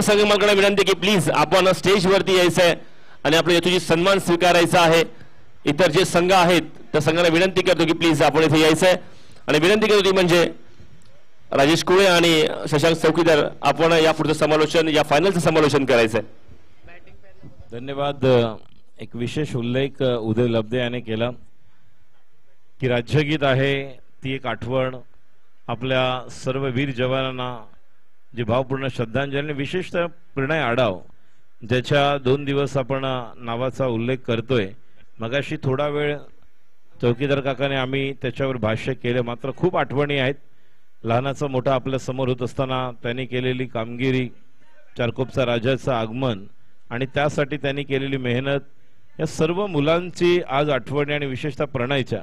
सर्व संघमालकांना विनंती की प्लीज आपण स्टेजवरती यायचं आहे आणि आपल्या हेतूची सन्मान स्वीकारायचा आहे। इतर जे संघ आहेत त्या संघाला विनंती करतो की प्लीज आपण इथे यायचं आहे आणि विनंती करतो ती म्हणजे राजेश कुळे आणि शशांक चौकीदार आपण या पुढचं समालोचन या फायनलचं समालोचन करायचं आहे। धन्यवाद। एक विशेष उल्लेख उदय लब्धे याने केला की राज्यगीत आहे ती एक आठवण आपल्या सर्व वीर जवानांना जी भावपूर्ण श्रद्धांजली, विशेषतः प्रणय आडाव ज्याच्या 2 दिवस आपण नावाचा उल्लेख करतोय। मगाशी थोडा वेळ चौकीदार काकाने आम्ही त्याच्यावर भाष्य केले, मात्र खूप आठवणी आहेत। लहानाचा मोठा आपल्या समोर होत असताना त्यांनी केलेली कामगिरी, चारकोपचा राजाचं आगमन आणि त्यासाठी त्यांनी केलेली मेहनत, या सर्व मुलांची आज आठवणी आणि विशेषतः प्रणयच्या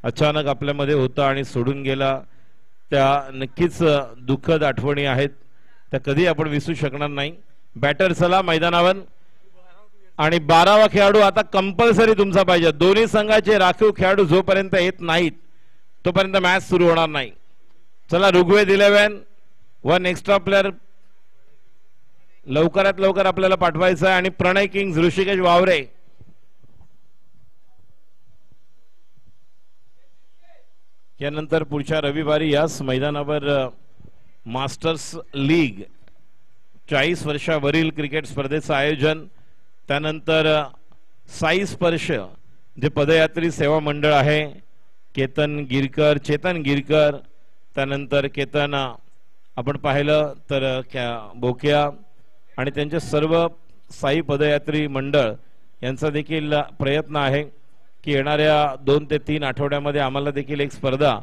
अचानक आपल्यामध्ये होता आणि सोडून गेला त्या नक्कीच दुःखद आठवणी आहेत, त्या कधी आपण विसरू शकणार नाही। बॅटर चला मैदानावर आणि 12वा खेळाडू आता कंपल्सरी तुमचा पाहिजे। दोन्ही संघाचे राखीव खेळाडू जोपर्यंत येत नाहीत तोपर्यंत मॅच सुरू होणार नाही। चला ऋग्वेद 11 वन एक्स्ट्रा प्लेअर लवकरात लवकर आपल्याला पाठवायचं आहे आणि प्रणय किंग्स ऋषिकेश वावरे यानंतर पुढच्या रविवारी याच मैदानावर मास्टर्स लीग 40 वर्षावरील क्रिकेट स्पर्धेचं आयोजन, त्यानंतर साई स्पर्श जे पदयात्री सेवा मंडळ आहे, चेतन गिरकर, त्यानंतर केतन आपण पाहिलं तर बोकिया आणि त्यांचे सर्व साई पदयात्री मंडळ यांचा देखील प्रयत्न आहे की येणाऱ्या 2 ते 3 आठवड्यामध्ये आम्हाला देखील एक स्पर्धा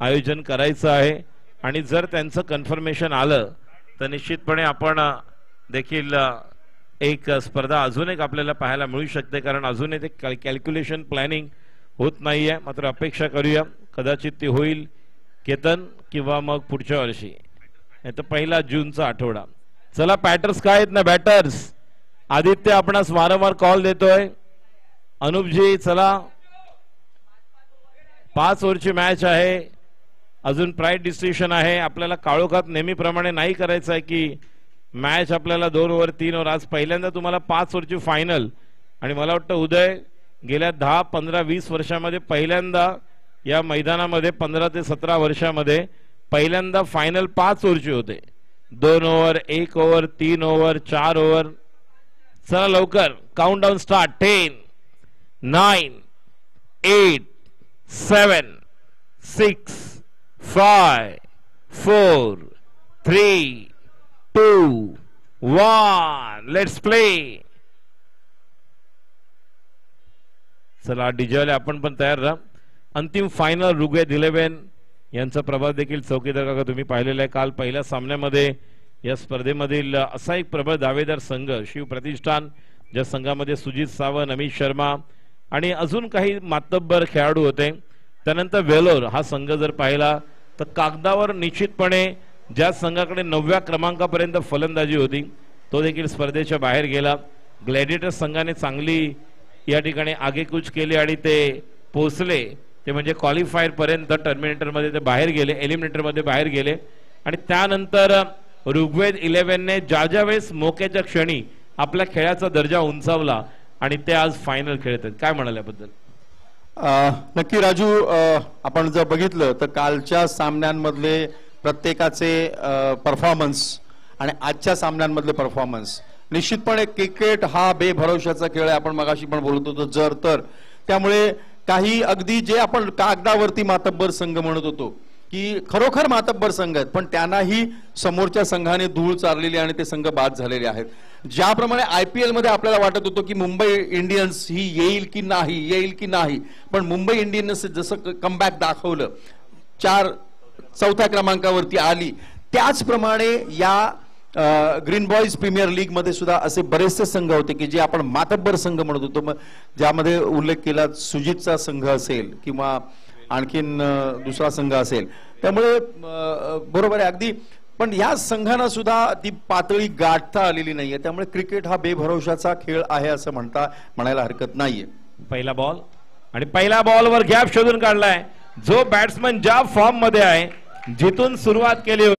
आयोजन करायचं आहे आणि जर त्यांचं कन्फर्मेशन आलं तर निश्चितपणे आपण देखील एक स्पर्धा अजून एक आपल्याला पाहायला मिळू शकते, कारण अजून एक कॅल्क्युलेशन प्लॅनिंग होत नाहीये। मात्र अपेक्षा करूया कदाचित ती होईल केतन किंवा मग पुढच्या वर्षी, नाही तर 1 जूनचा आठवडा। चला बॅटर्स काय आहेत ना, बॅटर्स आदित्य आपणास वारंवार कॉल देतोय। अनुपजी चला, 5 ओव्हरची मॅच आहे, अजून प्राइज डिस्ट्रीब्युशन आहे। आपल्याला काळोखात नेहमीप्रमाणे नाही करायचं आहे की मॅच आपल्याला 2 ओव्हर 3 ओव्हर, आज पहिल्यांदा तुम्हाला 5 ओव्हरची फायनल आणि मला वाटतं उदय गेल्या 10, 15, 20 वर्षामध्ये पहिल्यांदा या मैदानामध्ये 15 ते 17 वर्षामध्ये पहिल्यांदा फायनल 5 ओव्हरची होते। 2 ओव्हर, 1 ओव्हर, 3 ओव्हर, 4 ओव्हर। चला लवकर काउंटडाऊन स्टार्ट। 10, 9, 8, 7, 6, 5, 4, 3, 2, 1 let's play. चला डीजे आपण पण तयार राहा। अंतिम फायनल ऋग्वेद 11 यांचा प्रभाव देखील चौकीदार काका तुम्ही पाहिलेला आहे। काल पहिल्या सामन्यामध्ये या स्पर्धेमधील असा एक प्रबळ दावेदार संघ शिव प्रतिष्ठान, ज्या संघामध्ये सुजित सावंत, अमित शर्मा आणि अजून काही मातब्बर खेळाडू होते। त्यानंतर वेलोर हा संघ जर पाहिला तर कागदावर निश्चितपणे ज्या संघाकडे 9व्या क्रमांकापर्यंत फलंदाजी होती तो देखील स्पर्धेच्या बाहेर गेला। ग्लॅडिएटर संघाने चांगली या ठिकाणी आगेकूच केली आणि ते पोहोचले ते म्हणजे क्वालिफायर पर्यंत, टर्मिनेटर मध्ये ते बाहेर गेले, एलिमिनेटर मध्ये बाहेर गेले आणि त्यानंतर ऋग्वेद 11 ने ज्या वेळेस मोक्याच्या क्षणी आपल्या खेळाचा दर्जा उंचावला आणि ते आज फायनल खेळत आहेत। काय म्हणाल याबद्दल? नक्की राजू, आपण जर बघितलं तर कालच्या सामन्यांमधले प्रत्येकाचे परफॉर्मन्स आणि आजच्या सामन्यांमधले परफॉर्मन्स, निश्चितपणे क्रिकेट हा बेभरवशाचा खेळ आहे। आपण मगाशी पण बोलत होतो जर तर, त्यामुळे काही अगदी जे आपण कागदावरती मातब्बर संघ म्हणत होतो की खरोखर मातब्बर संघ आहेत, पण त्यांनाही समोरच्या संघाने धूळ चारलेली आणि ते संघ बाद झालेले आहेत। ज्याप्रमाणे IPL मध्ये आपल्याला वाटत होतं की मुंबई इंडियन्स ही येईल की नाही, पण मुंबई इंडियन्स जसं कमबॅक दाखवलं, 4थ्या क्रमांकावरती आली, त्याचप्रमाणे या ग्रीन बॉयज प्रीमियर लीग मध्ये सुद्धा असे बरेचसे संघ होते की जे आपण मातब्बर संघ म्हणत होतो। मग ज्यामध्ये उल्लेख केला सुजितचा संघ असेल किंवा आणखीन दुसरा संघ असेल, त्यामुळे बरोबर आहे अगदी, पण या संघांना सुद्धा ती पातळी गाठता आलेली नाहीये। त्यामुळे क्रिकेट हा बेभरवशाचा खेळ आहे असं म्हणायला हरकत नाहीये। पहिला बॉल आणि पहिल्या बॉलवर गॅप शोधून काढलाय जो बॅट्समन ज्या फॉर्म मध्ये आहे, जिथून सुरुवात केली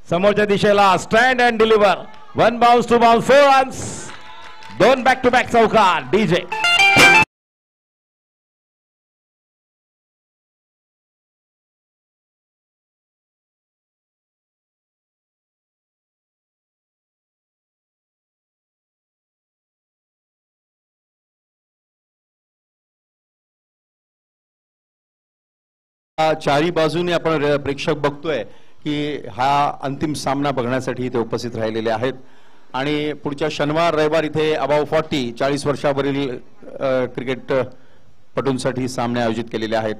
समोरच्या दिशेला stand and deliver. 1 bounce 2 bounce 4 runs. 2 back to back चौकार. डीजे चारी बाजूने आपण प्रेक्षक बघतोय की हा अंतिम सामना बघण्यासाठी इथे उपस्थित राहिलेले आहेत आणि पुढच्या शनिवार रविवार इथे अबाव 40 वर्षावरील क्रिकेट पटूंसाठी सामने आयोजित केलेले आहेत.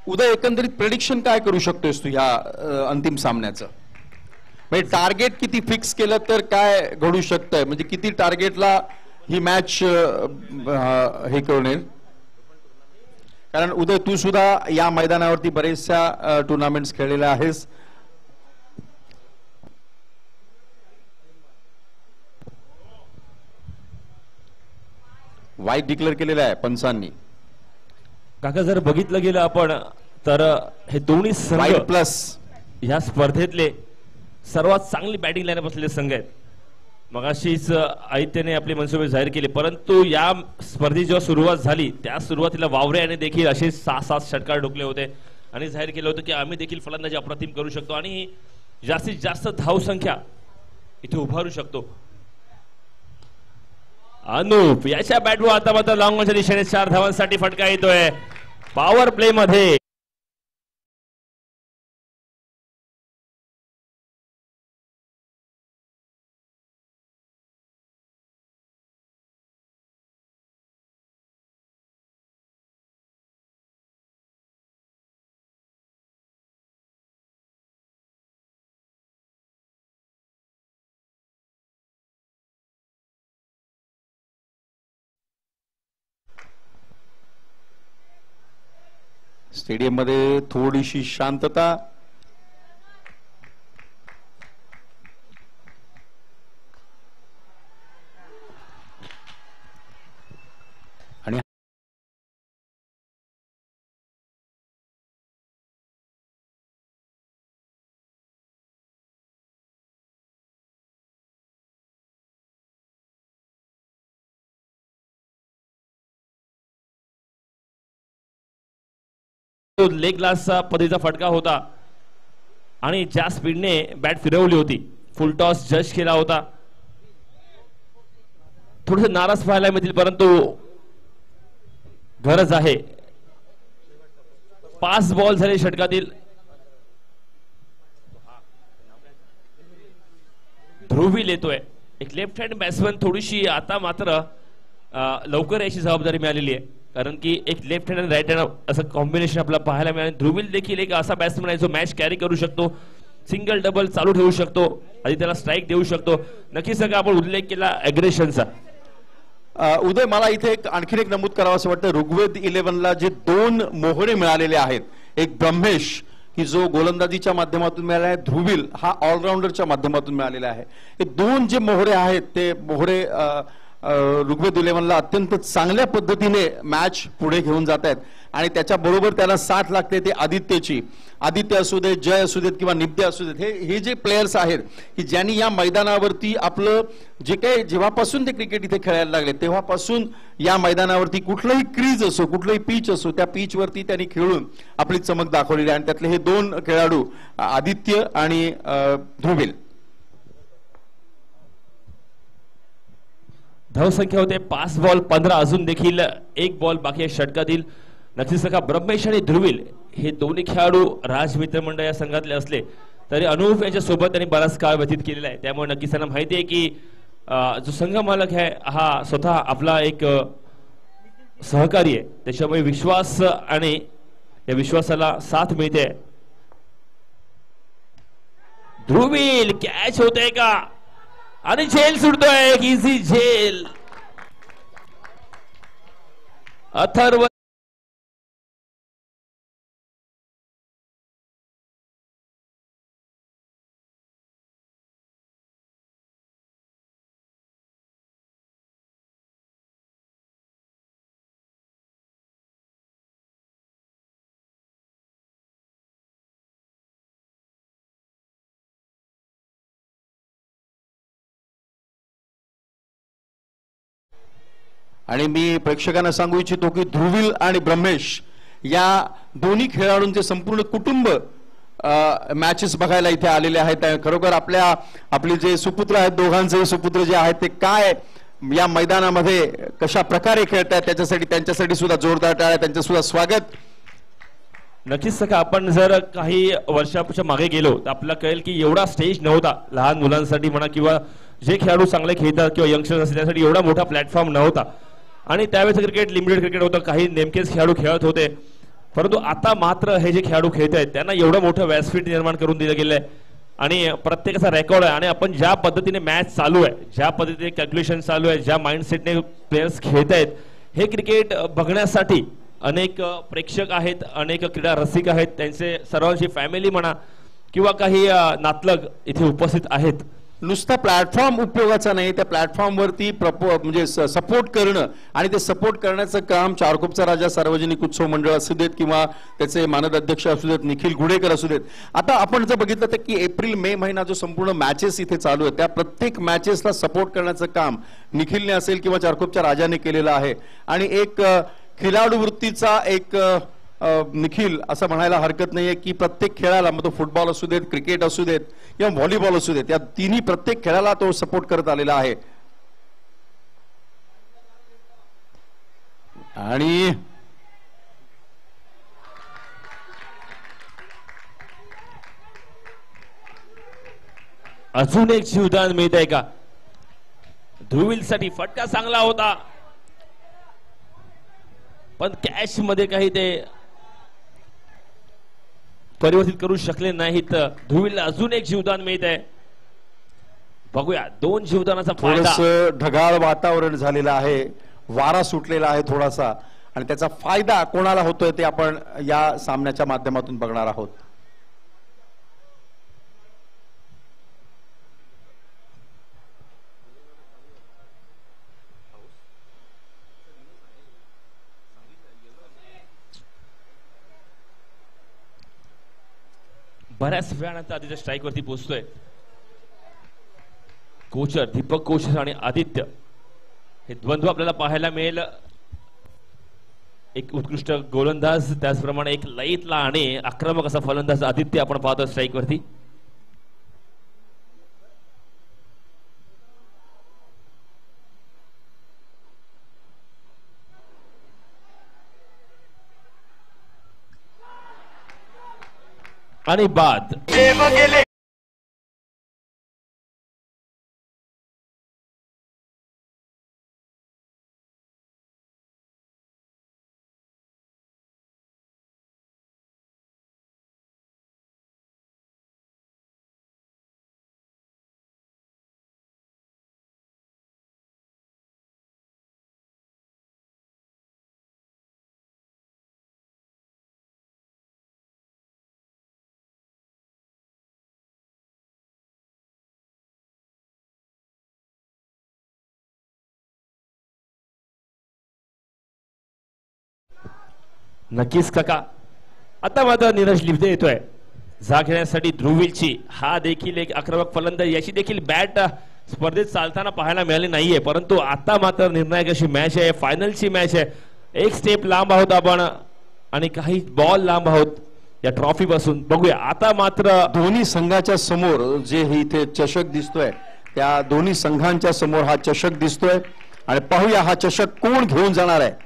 उदय, एकंदरीत प्रेडिक्शन काय करू शकतोस तू ह्या अंतिम सामन्याचं? म्हणजे टार्गेट किती फिक्स केलं तर काय घडू शकतंय? म्हणजे किती टार्गेटला ही मॅच हे करून येईल? कारण उदय, तू सुद्धा या मैदानावरती बरेचशा टुर्नामेंट्स खेळलेल्या आहेस. वाईट डिक्लेअर केलेलं आहे पंचांनी. काका जर बघितलं गेलं आपण तर हे दोन्ही संघ प्लस ह्या स्पर्धेतले सर्वात चांगली बॅटिंग लाईनअप असलेले संघ आहेत. मगाशीच आदित्यने आपले मनसुबे जाहीर केले, परंतु या स्पर्धेची जेव्हा सुरुवात झाली त्या सुरुवातीला वावरे याने देखील असे 6-7 षटकार ठोकले होते आणि जाहीर केलं होतं की आम्ही देखील फलंदाजी अप्रतिम करू शकतो आणि जास्तीत जास्त धावसंख्या इथे उभारू शकतो. अनुप याच्या बॅटवर आता मात्र लॉंगच्या दिशेने 4 धावांसाठी फटका येतोय पॉवर प्ले मध्ये. स्टेडियम मध्ये थोडीशी शांतता. आणि लेग ग्लासचा पद्धतीचा फटका होता आणि ज्या स्पीडने बॅट फिरवली होती, फुल टॉस जज केला होता. थोडेसे नाराज पाहायला मिळतील, परंतु गरज आहे. 5 बॉल झाले षटकातील. ध्रुवील येतोय, एक लेफ्ट हँड बॅट्समन. थोडीशी आता मात्र लवकर याची जबाबदारी मिळालेली आहे, कारण की एक लेफ्ट हँड आणि राईट हँड असं कॉम्बिनेशन आपल्याला पाहायला मिळालं. ध्रुवील देखील एक असा बॅट्समन आहे जो मॅच कॅरी करू शकतो, सिंगल डबल चालू ठेवू शकतो, आधी त्याला स्ट्राईक देऊ शकतो. नक्कीच सगळं आपण उल्लेख केला अग्रेशनचा. उदय, मला इथे आणखीन एक नमूद करावं असं वाटतं. ऋग्वेद 11ला जे 2 मोहरे मिळालेले आहेत, एक ब्रह्मेश की जो गोलंदाजीच्या माध्यमातून मिळाला आहे, ध्रुवील हा ऑलराऊंडरच्या माध्यमातून मिळालेला आहे. हे 2 जे मोहरे आहेत ते मोहरे ऋग्वेद 11ला अत्यंत चांगल्या पद्धतीने मॅच पुढे घेऊन जात आहेत आणि त्याच्याबरोबर त्याला साथ लागते ते आदित्यची. आदित्य असू देत, जय असू देत किंवा नित्य असू देत, हे जे प्लेयर्स आहेत की ज्यांनी या मैदानावरती आपलं जे काही जेव्हापासून ते क्रिकेट इथे खेळायला लागले तेव्हापासून या मैदानावरती कुठलंही क्रीज असो, कुठलंही पिच असो, त्या पिचवरती त्यांनी खेळून आपली चमक दाखवलेली आहे. आणि त्यातले हे 2 खेळाडू आदित्य आणि ध्रुवील. धावसंख्या होते 5 बॉल 15. अजून देखील 1 बॉल बाकी आहे षटकातील. नक्कीच सका ब्रह्मेश आणि ध्रुवील हे दोन्ही खेळाडू राज मित्र मंडळ या संघातले असले तरी अनूप यांच्या सोबत त्यांनी बराच काळ व्यतीत केलेला आहे. त्यामुळे नक्कीच त्यांना माहिती आहे की जो संघ मालक आहे हा स्वतः आपला एक सहकारी आहे, त्याच्यामुळे विश्वास आणि या विश्वासाला साथ मिळते. ध्रुवील कॅच होते का आणि झेल सुटतोय, एक इझी झेल. अथर्व आणि मी प्रेक्षकांना सांगू इच्छितो की ध्रुवील आणि ब्रह्मेश या दोन्ही खेळाडूंचे संपूर्ण कुटुंब मॅचेस बघायला इथे आलेले आहेत. खरोखर आपले जे सुपुत्र आहेत, दोघांचे सुपुत्र जे आहेत ते काय या मैदानामध्ये कशा प्रकारे खेळतात त्याच्यासाठी त्यांच्यासाठी सुद्धा जोरदार टाळ्या, त्यांचं सुद्धा स्वागत. नक्कीच सका आपण जर काही वर्षाच्या मागे गेलो तर आपल्याला कळेल की एवढा स्टेज नव्हता लहान मुलांसाठी म्हणा किंवा जे खेळाडू चांगले खेळतात किंवा यंगस्टर्स असतील त्यासाठी एवढा मोठा प्लॅटफॉर्म नव्हता. आणि त्यावेळेस क्रिकेट लिमिटेड क्रिकेट होतं, काही नेमकेच खेळाडू खेळत होते. परंतु आता मात्र हे जे खेळाडू खेळत आहेत त्यांना एवढं मोठं व्यासपीठ निर्माण करून दिलं गेलंय आणि प्रत्येकाचा रेकॉर्ड आहे. आणि आपण ज्या पद्धतीने मॅच चालू आहे, ज्या पद्धतीने कॅल्क्युलेशन चालू आहे, ज्या माइंडसेटने प्लेयर्स खेळत आहेत, हे क्रिकेट बघण्यासाठी अनेक प्रेक्षक आहेत, अनेक क्रीडा रसिक आहेत, त्यांचे सर्वांची फॅमिली म्हणा किंवा काही नातलग इथे उपस्थित आहेत. नुसता प्लॅटफॉर्म उपयोगाचा नाही, त्या प्लॅटफॉर्मवरती म्हणजे सपोर्ट करणं आणि ते सपोर्ट करण्याचं काम चारकोपचा राजा सार्वजनिक उत्सव मंडळ असू देत किंवा त्याचे मानद अध्यक्ष असू देत, निखिल गुडेकर असू देत. आता आपण जर बघितलं तर की एप्रिल मे महिना जो संपूर्ण मॅचेस इथे चालू आहे त्या प्रत्येक मॅचेसला सपोर्ट करण्याचं काम निखिलने असेल किंवा चारकोपच्या राजाने केलेलं आहे. आणि एक खिलाडू वृत्तीचा एक निखिल असं म्हणायला हरकत नाहीये की प्रत्येक खेळाला, मग तो फुटबॉल असू देत, क्रिकेट असू देत किंवा व्हॉलीबॉल असू देत, या तिन्ही प्रत्येक खेळाला तो सपोर्ट करत आलेला आहे. आणि अजून एक जीवदान मिळत आहे का? ध्रुवील साठी फटका चांगला होता पण कॅच मध्ये काही ते परिवर्तित करू शकले नाहीत. ध्रुवीला अजून एक जीवदान मिळत आहे. बघूया दोन जीवदानाचा फायदा. ढगाळ वातावरण झालेलं आहे, वारा सुटलेला आहे थोडासा आणि त्याचा फायदा कोणाला होतोय ते आपण या सामन्याच्या माध्यमातून बघणार आहोत. बऱ्याच वेळानंतर आदित्य स्ट्राईक वरती पोहोचतोय. कोचर दीपक कोचर आणि आदित्य हे द्वंद्व आपल्याला पाहायला मिळेल. एक उत्कृष्ट गोलंदाज, त्याचप्रमाणे एक लयीतला आणि आक्रमक असा फलंदाज आदित्य आपण पाहतो स्ट्राईक वरती. आणि बाद. नक्कीच काका. आता मात्र नीरज लिवदे येतोय जा घेण्यासाठी ध्रुवीलची. हा देखील एक आक्रमक फलंदाज, याची देखील बॅट स्पर्धेत चालताना पाहायला मिळाली नाहीये. परंतु आता मात्र निर्णायक अशी मॅच आहे, फायनलची मॅच आहे. एक स्टेप लांब आहोत आपण आणि काही बॉल लांब आहोत या ट्रॉफी पासून. बघूया आता मात्र दोन्ही संघाच्या समोर जे इथे चषक दिसतोय त्या दोन्ही संघांच्या समोर हा चषक दिसतोय आणि पाहूया हा चषक कोण घेऊन जाणार आहे.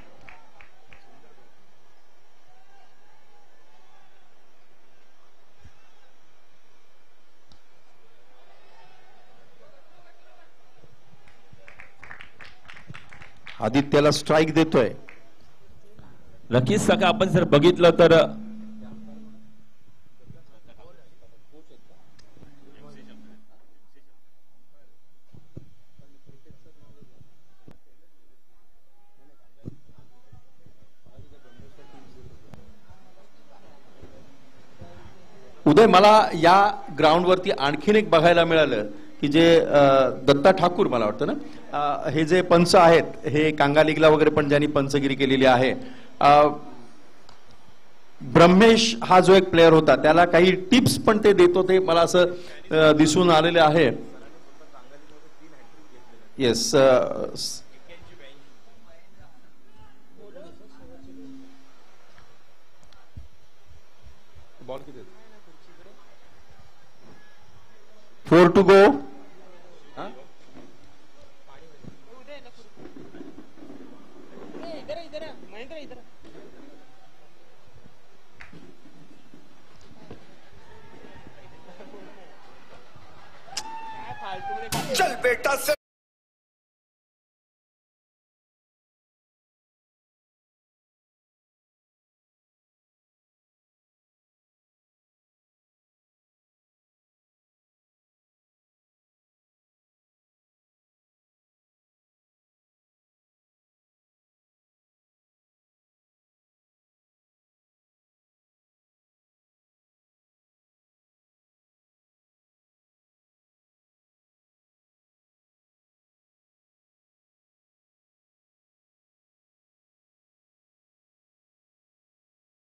आदित्यला स्ट्राईक देतोय. नक्कीच सका आपण जर बघितलं तर उदय, मला या ग्राउंडवरती आणखीन एक बघायला मिळालं की जे दत्ता ठाकूर मला वाटतं ना, हे जे पंच आहेत हे कांगा लीगला वगैरे पण ज्यांनी पंचगिरी केलेली आहे. ब्रह्मेश हा जो एक प्लेअर होता त्याला काही टिप्स पण ते देत होते, मला असं दिसून आलेले आहे. Yes, 4 to go. चल बेटा से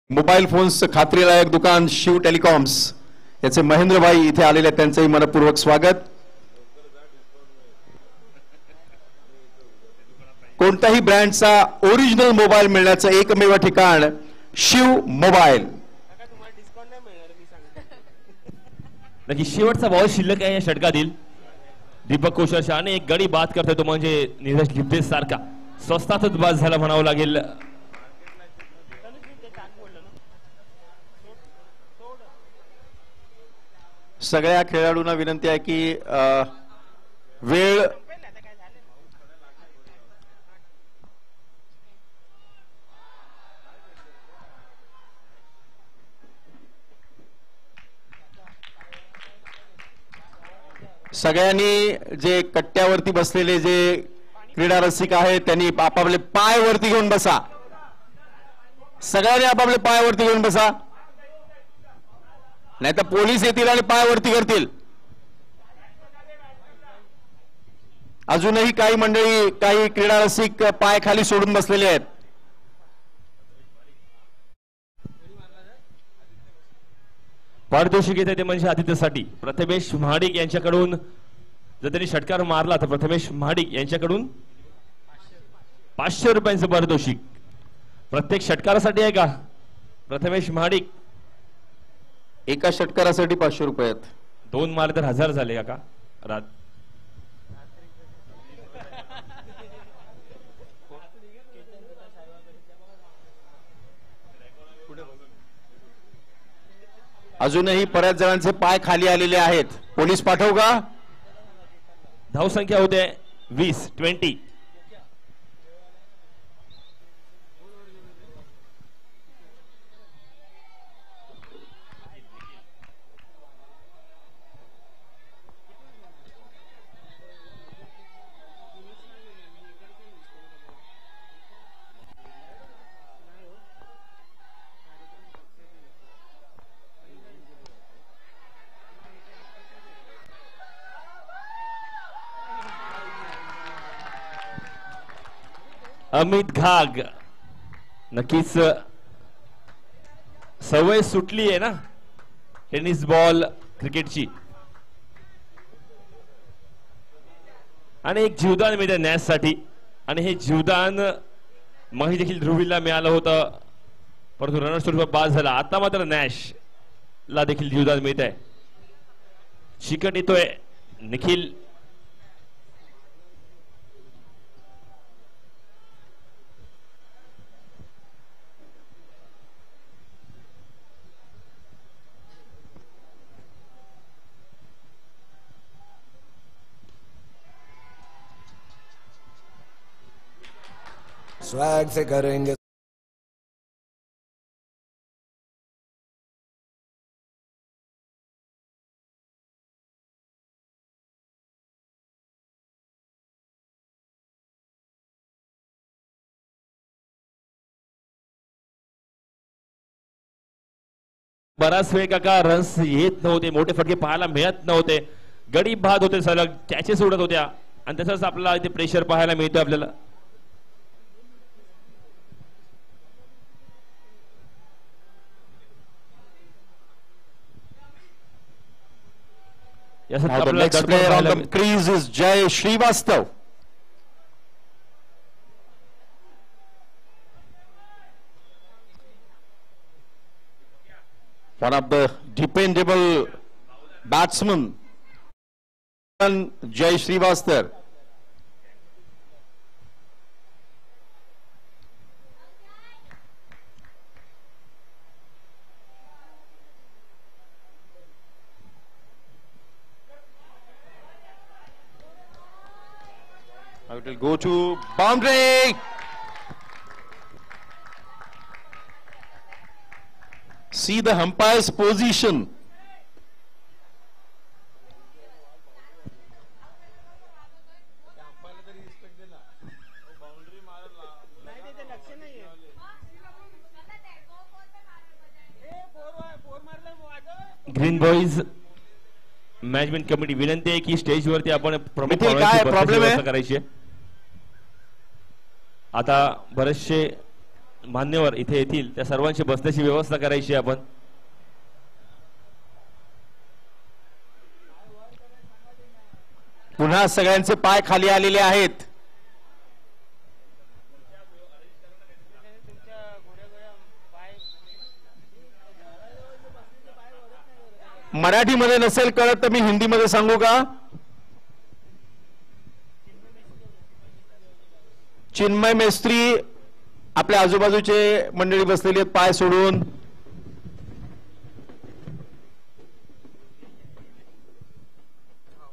मोबाईल फोन्सचं खात्रीलायक दुकान शिव टेलिकॉम्स याचे महेंद्रभाई इथे आलेले आहेत, त्यांचंही मनपूर्वक स्वागत. कोणत्याही ब्रँडचा ओरिजिनल मोबाईल मिळण्याचं एकमेव ठिकाण शिव मोबाईल. नक्की शेवटचा बॉल शिल्लक आहे या षटकातील. दीपक कोशरच्या आणि एक गडी बाद करतोय तो म्हणजे नीरज लिप्ते सारखा स्वस्तातच बाद झाला म्हणावं लागेल. सगळ्या खेळाडूंना विनंती आहे की वेळ सगळ्यांनी जे कट्ट्यावरती बसलेले जे क्रीडा रसिक आहेत त्यांनी आपापले पाय वरती घेऊन बसा. सगळ्यांनी आपापले पाय वरती घेऊन बसा, नाही तर पोलीस येतील आणि पाय वरती करतील. अजूनही काही मंडळी काही क्रीडा रसिक पाय खाली सोडून बसलेले आहेत. पारितोषिक येते ते म्हणजे आदित्यसाठी प्रथमेश महाडिक यांच्याकडून जर त्यांनी षटकार मारला तर प्रथमेश महाडिक यांच्याकडून 500 रुपयांचं पारितोषिक प्रत्येक षटकारासाठी आहे का? प्रथमेश महाडिक एका षटकारासाठी 500 रुपये आहेत. 2 मारले तर 1000 झाले का? रात अजूनही बऱ्याच जणांचे पाय खाली आलेले आहेत. पोलीस पाठवू का? धावसंख्या होते 20. अमित घाग नक्कीच सवय सुटली आहे ना टेनिस बॉल क्रिकेटची आणि एक जीवदान मिळते नॅशसाठी आणि हे जीवदान मही देखील ध्रुवीला मिळालं होतं परंतु रनर स्वरूपात बाद झाला. आता मात्र नॅश ला देखील जीवदान मिळत आहे. चिकट येतोय निखिल स्वैग से करेंगे. बराच वेळ काका रन्स येत नव्हते, मोठे फटके पाहायला मिळत नव्हते, गडी बाद होते, सलग कॅचेस उडत होत्या आणि तसंच आपल्याला इथे प्रेशर पाहायला मिळतं आपल्याला. Now the next player on the crease is Jay Srivastav. one of the dependable batsmen, Jai Srivastava. It will go to boundary. See the umpire's position. Green boys management committee विनंती आहे की स्टेजवरती आपण प्रमुख methyl, काय पाहुण्यांची बसण्याची problem आहे? व्यवस्था करायची आहे. आता बरेचसे मान्यवर इथे येतील, त्या सर्वांची बसण्याची व्यवस्था करायची आहे आपण. पुन्हा सगळ्यांचे पाय खाली आलेले आहेत. मराठीमध्ये नसेल कळत तर मी हिंदीमध्ये सांगू का? चिन्मय मेस्त्री आपल्या आजूबाजूचे मंडळी बसलेली आहेत पाय सोडून.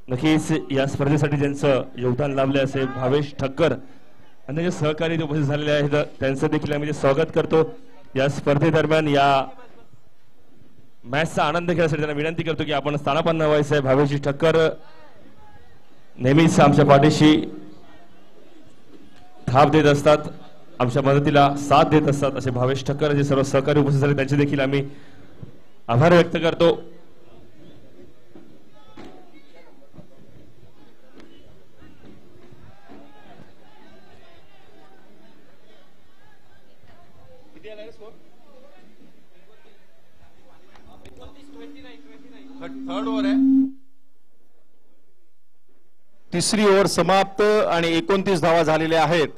नक्कीच या स्पर्धेसाठी ज्यांचं योगदान लाभले असे भावेश ठक्कर आणि त्यांचे सहकारी उपस्थित झालेले आहेत, त्यांचं देखील आम्ही स्वागत करतो. या स्पर्धेदरम्यान या मॅचचा आनंद घेण्यासाठी त्यांना विनंती करतो की आपण स्थानापन्न व्हायचं आहे. भावेशजी ठक्कर नेहमीच आमच्या पाठीशी थाप देत असतात, आमच्या मदतीला साथ देत असतात. असे भावेश ठक्कर जे सर्व सहकारी उपस्थित झाले त्यांचे देखील आम्ही आभार व्यक्त करतो. थर्ड ओव्हर आहे. तिसरी ओव्हर समाप्त आणि 29 धावा झालेल्या आहेत.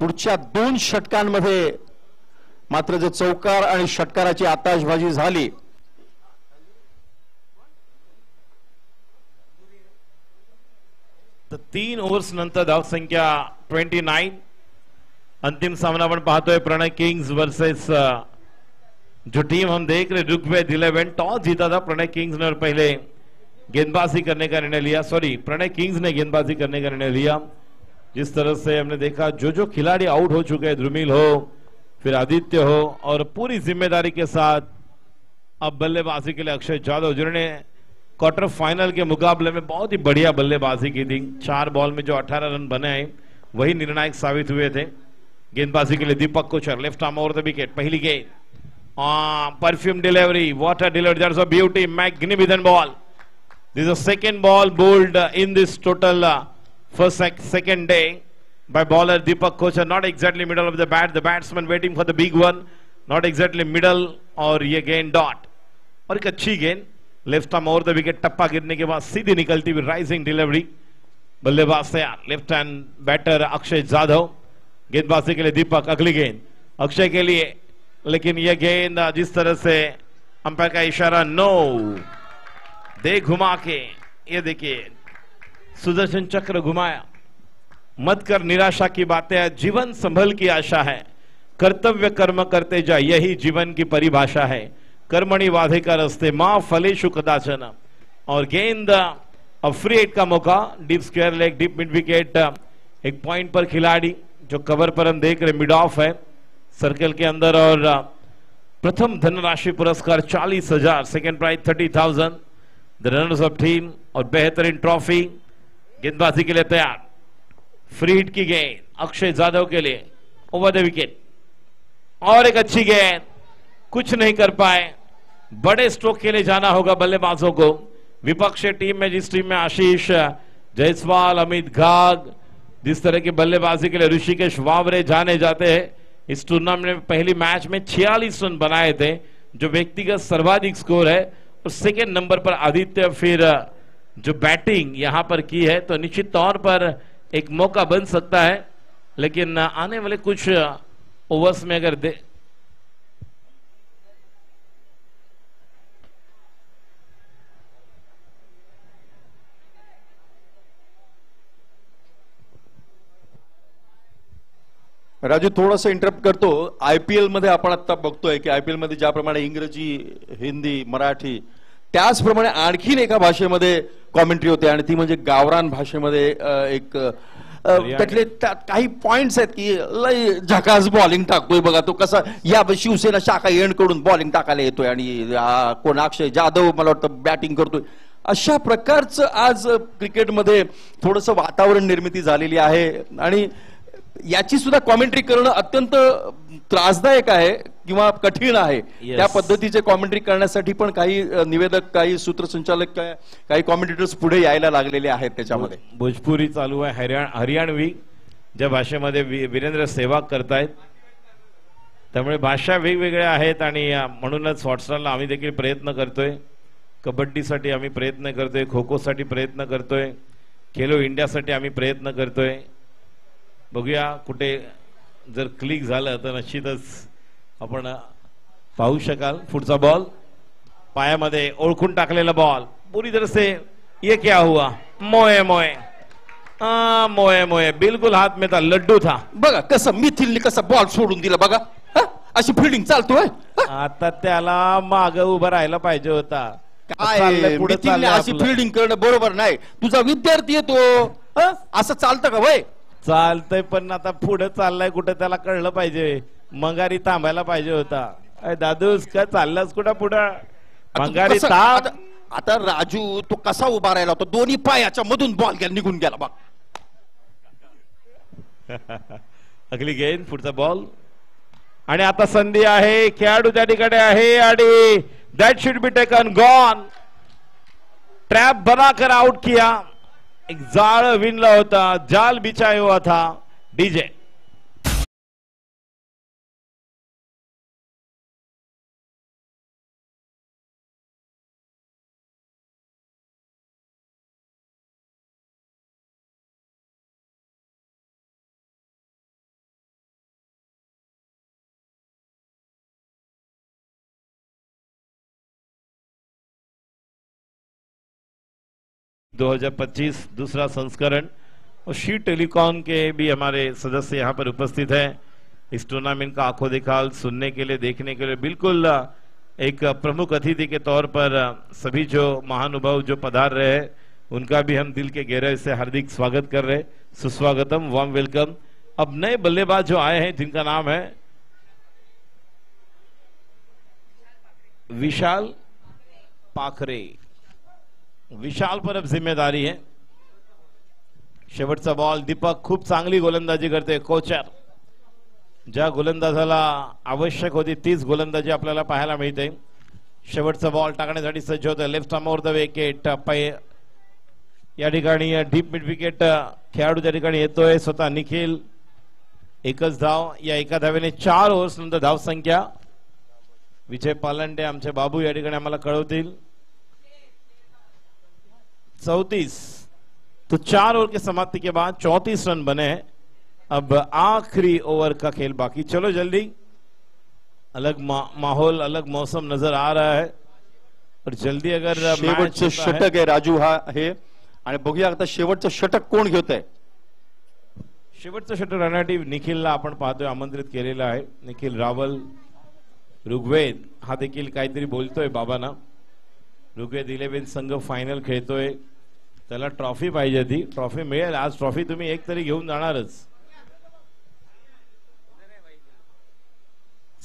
पुढच्या 2 षटकांमध्ये मात्र जर चौकार आणि षटकाराची आताशबाजी झाली तर 3 ओव्हर्स नंतर धावसंख्या 29. अंतिम सामना आपण पाहतोय प्रणय किंग्स वर्सेस जो टीम हम देख रहे ऋग्वेद 11. टॉस जीता था प्रणय किंग्स ने और पहले गेंदबाजी करने का निर्णय लिया. सॉरी, प्रणय किंग्स ने गेंदबाजी करने का निर्णय लिया. जिस तरह से हमने देखा जो खिलाड़ी आउट हो चुके हैं, ध्रुमिल हो फिर आदित्य हो, और पूरी जिम्मेदारी के साथ अब बल्लेबाजी के लिए अक्षय जादव, जिन्होंने क्वार्टर फाइनल के मुकाबले में बहुत ही बढ़िया बल्लेबाजी की थी. 4 बॉल में जो 18 रन बने हैं वही निर्णायक साबित हुए थे. गेंदबाजी के लिए Deepak Kochar, left arm over the wicket. पहली गेंद, perfume delivery, water delivery, that's a beauty, magnificent ball. This is a second ball bowled in this total second day by bowler Deepak Kochar. Not exactly middle of the bat, the batsman waiting for the big one, not exactly middle, और ये गेंद dot. और एक अच्छी गेंद left arm over the wicket. टप्पा गिरने के बाद सीधी निकलती हुई राइजिंग डिलीवरी. बल्लेबाज तैयार, लेफ्ट हैंड बैटर अक्षय जाधव. गेंदबाजी के लिए दीपक. अगली गेंद अक्षय के लिए, लेकिन यह गेंद जिस तरह से अंपायर का इशारा नो दे घुमा के, ये देखिए सुदर्शन चक्र घुमाया. मत कर निराशा की बातें, जीवन संभल की आशा है. कर्तव्य कर्म करते जा, यही जीवन की परिभाषा है. कर्मणि वाधिका रस्ते मां फलेषु कदाचन. और गेंद अब फ्री हिट का मौका, deep square leg, deep mid wicket. एक पॉइंट पर खिलाड़ी जो कवर पर हम देख रहे मिड ऑफ है सर्कल के अंदर, और प्रथम धनराशि पुरस्कार 40,000, second prize 30,000, the runners off team, और बेहतरीन ट्रॉफी. गेंदबाजी के लिए तैयार, फ्री हिट की गेंद अक्षय जाधव के लिए ओवर द विकेट. और एक अच्छी गेंद, कुछ नहीं कर पाए. बड़े स्ट्रोक के लिए जाना होगा बल्लेबाजों को. विपक्षी टीम में, जिस टीम में आशीष जायसवाल, अमित घाग, जिस तरह की बल्लेबाजी के लिए ऋषिकेश वावरे जाने जाते हैं, इस टूर्नामेंट में पहली मैच में 46 रन बनाए थे, जो व्यक्तिगत सर्वाधिक स्कोर है. और सेकेंड नंबर पर आदित्य, फिर जो बैटिंग यहां पर की है, तो निश्चित तौर पर एक मौका बन सकता है. लेकिन आने वाले कुछ ओवर्स में अगर राजू थोडंसं इंटरप्ट करतो. IPL मध्ये आपण आता बघतोय की IPL मध्ये ज्याप्रमाणे इंग्रजी, हिंदी, मराठी त्याचप्रमाणे आणखीन एका भाषेमध्ये कॉमेंट्री होते आणि ती म्हणजे गावरान भाषेमध्ये एक त्यातले काही पॉइंट्स आहेत की लय झकास बॉलिंग टाकतोय बघा तो कसा. या शिवसेना शाखा एंड कडून बॉलिंग टाकायला येतोय आणि कोण अक्षय जाधव मला वाटतं बॅटिंग करतोय. अशा प्रकारचं आज क्रिकेटमध्ये थोडंसं वातावरण निर्मिती झालेली आहे आणि याची सुद्धा कॉमेंट्री करणं अत्यंत त्रासदायक आहे किंवा कठीण आहे. त्या पद्धतीचे कॉमेंट्री करण्यासाठी पण काही निवेदक, काही सूत्रसंचालक, काही कॉमेंटेटर्स पुढे यायला लागलेले आहेत. त्याच्यामध्ये भोजपुरी चालू आहे, हरियाणवी ज्या भाषेमध्ये वीरेंद्र सेहवाग करतायत. त्यामुळे भाषा वेगवेगळ्या आहेत आणि म्हणूनच हॉटस्टारला आम्ही देखील प्रयत्न करतोय. कबड्डीसाठी आम्ही प्रयत्न करतोय, खो खो साठी प्रयत्न करतोय, खेलो इंडियासाठी आम्ही प्रयत्न करतोय. बघूया कुठे जर क्लिक झालं तर निश्चितच आपण पाहू शकाल. पुढचा बॉल पायामध्ये ओळखून टाकलेला बॉल पूरी तरह से. ये क्या हुआ? मोये मोये मोये मोये बिलकुल हात में था, लड्डू था. बघा कसं मिथिलने कसा बॉल सोडून दिला बघा. अशी फिल्डिंग चालतोय. आता त्याला माग उभं राहायला पाहिजे होता. काय मिथिलने अशी फिल्डिंग करणं बरोबर नाही. तुझा विद्यार्थी येतो असं चालतं का वय? चालतंय पण आता पुढे चाललाय कुठे त्याला कळलं पाहिजे. मंगारी थांबायला पाहिजे होता. दादूस काय चाललास कुठं पुढं? मंगारी थांब. आता राजू तो कसा उभा राहिला होता? दोन्ही पायाच्या मधून बॉल गेला, निघून गेला बघ. अगली गेंद, पुढचा बॉल आणि आता संधी आहे. खेळाडू त्या ठिकाणी आहे आणि that should be taken gone. Trap बनाकर आउट किया. एक जाल विनला होता, जाल बिछाया हुआ था डीजे. (2025) दूसरा संस्करण और शी टेलीकॉम के भी हमारे सदस्य यहाँ पर उपस्थित हैं. इस टूर्नामेंट का आंखों देखा सुनने के लिए, देखने के लिए बिल्कुल एक प्रमुख अतिथि के तौर पर सभी जो महानुभाव जो पधार रहे हैं उनका भी हम दिल के गहराई से हार्दिक स्वागत कर रहे हैं. सुस्वागतम, वार्म वेलकम. अब नए बल्लेबाज जो आए हैं जिनका नाम है विशाल पाखरे. विशाल पर अब जिम्मेदारी है. शेवटचा बॉल. दीपक खूप चांगली गोलंदाजी करते. कोचर ज्या गोलंदाजाला आवश्यक होती तीच गोलंदाजी आपल्याला पाहायला मिळते. शेवटचा बॉल टाकण्यासाठी सज्ज होतं. Left arm over the wicket. या ठिकाणी डीप मिड विकेट खेळाडू त्या ठिकाणी येतोय. स्वतः निखिल. एकच धाव. या एका धावेने 4 ओव्हर्स नंतर धाव संख्या. विजय पालंडे आमचे बाबू या ठिकाणी आम्हाला कळवतील. 34. तो 4 ओवर की समाप्ति के बाद 34 रन बने हैं. अब आखिरी ओवर का खेल बाकी. चलो जल्दी. अलग माहौल, अलग मौसम नजर आ रहा है और जल्दी अगर शेवटचं षटक आहे राजू हा आहे आणि बघूया आता शेवटचं षटक कोण घेत आहे. शेवटचं षटक राहण्यासाठी निखिलला आपण पाहतोय, आमंत्रित केलेलं आहे. निखिल रावल. ऋग्वेद हा देखील काहीतरी बोलतोय बाबांना. ऋग्वेद 11 संघ फायनल खेळतोय. त्याला ट्रॉफी पाहिजे. ती ट्रॉफी मिळेल आज. ट्रॉफी तुम्ही एक तरी घेऊन जाणारच.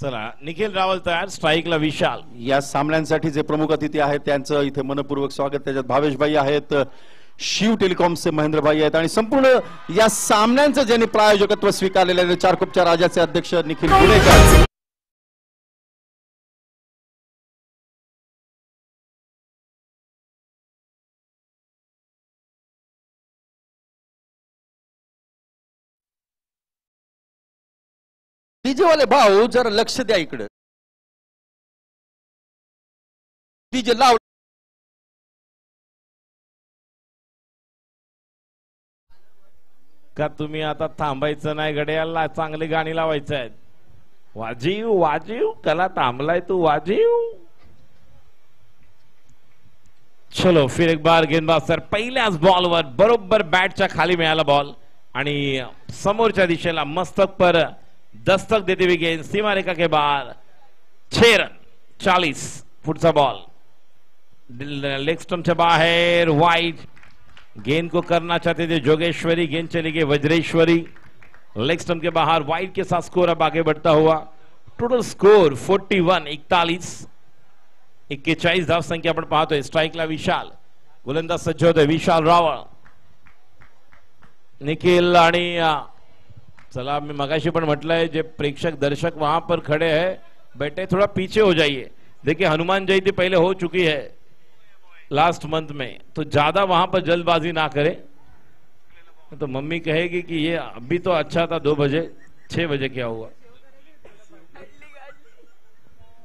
चला निखिल रावल तयार. स्ट्राईकला विशाल. या सामन्यांसाठी जे प्रमुख अतिथी आहेत त्यांचं इथे मनपूर्वक स्वागत. त्याच्यात भावेशभाई आहेत, शिव टेलिकॉमचे महेंद्रभाई आहेत आणि संपूर्ण या सामन्यांचं ज्यांनी प्रायोजकत्व स्वीकारलेलं आहे 4 कोपच्या राजाचे अध्यक्ष निखिल पुणेकर. डीजे वाले भाऊ जरा लक्ष द्या इकडे. डीजे लाव. का तुम्ही आता थांबायचं नाही गड्याला. चांगली गाणी लावायचं आहेत. वाजीव वाजीव कला थांबलाय तू वाजीव. चलो फिर एक बार गेंदबाज सर पहिल्याच बॉलवर बरोबर बॅटच्या खाली मिळाला बॉल आणि समोरच्या दिशेला मस्तक पर दस्तक देते हुए गेंद सीमा रेखा के बाहर 6 रन 40 पुढचा बॉल लेग स्टंप से बाहर वाइड गेंद को करना चाहते थे जोगेश्वरी गेंद चली गई वज्रेश्वरी लेग स्टंप के बाहर वाइड के साथ स्कोर अब आगे बढ़ता हुआ टोटल स्कोर 41 41 धाव संख्या आपण पाहतोय स्ट्राइकला विशाल गोलंदाज सज्ज होतोय विशाल रावळ निखिल आणि चला मी मगाशी पण म्हटलंय जे प्रेक्षक दर्शक वहां पर खड़े हैं बेटे थोड़ा पीछे हो जाइए देखिए हनुमान जयंती पहले हो चुकी है लास्ट मंथ में तो ज्यादा वहां पर जल्दबाजी ना करें तो मम्मी कहेगी कि ये अभी तो अच्छा था 2 बजे 6 बजे क्या हुआ।